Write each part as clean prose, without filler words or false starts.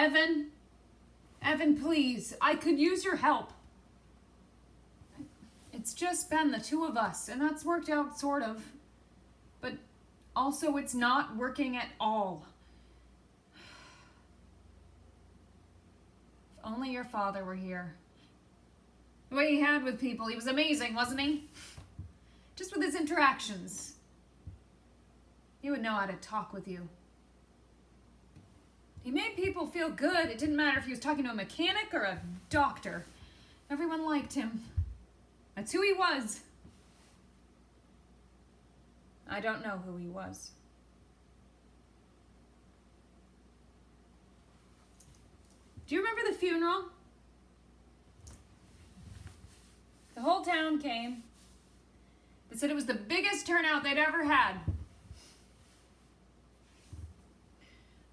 Evan. Evan, please. I could use your help. It's just been the two of us, and that's worked out sort of. But also it's not working at all. If only your father were here. The way he had with people, he was amazing, wasn't he? Just with his interactions. He would know how to talk with you. He made people feel good. It didn't matter if he was talking to a mechanic or a doctor. Everyone liked him. That's who he was. I don't know who he was. Do you remember the funeral? The whole town came. They said it was the biggest turnout they'd ever had.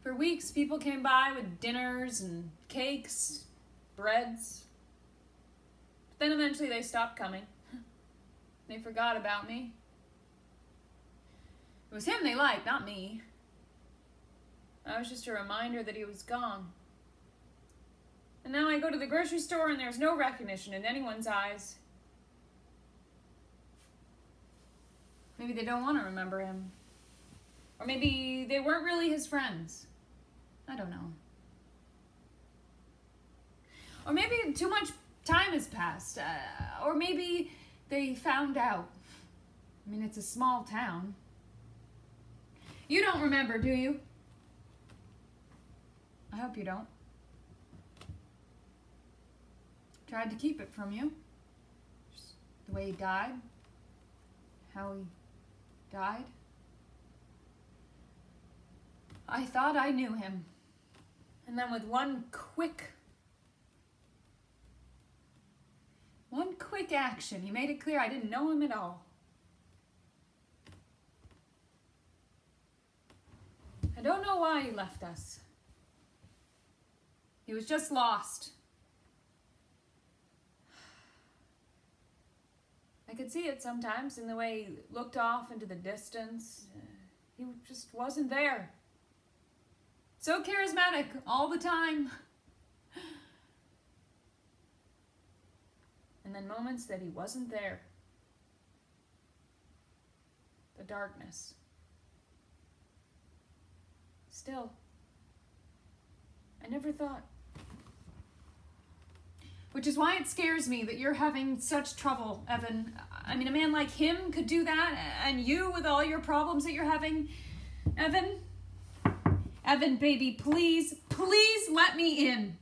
For weeks, people came by with dinners and cakes, breads. But then eventually they stopped coming. They forgot about me. It was him they liked, not me. I was just a reminder that he was gone. And now I go to the grocery store and there's no recognition in anyone's eyes. Maybe they don't want to remember him. Or maybe they weren't really his friends. I don't know. Or maybe too much time has passed. Or maybe they found out. I mean, it's a small town. You don't remember, do you? I hope you don't. Tried to keep it from you. Just the way he died. How he died. I thought I knew him. And then with one quick action, he made it clear I didn't know him at all. I don't know why he left us. He was just lost. I could see it sometimes in the way he looked off into the distance. He just wasn't there. So charismatic all the time. And then moments that he wasn't there. The darkness. Still, I never thought. Which is why it scares me that you're having such trouble, Evan. I mean, a man like him could do that, and you with all your problems that you're having. Evan, baby, please, please let me in.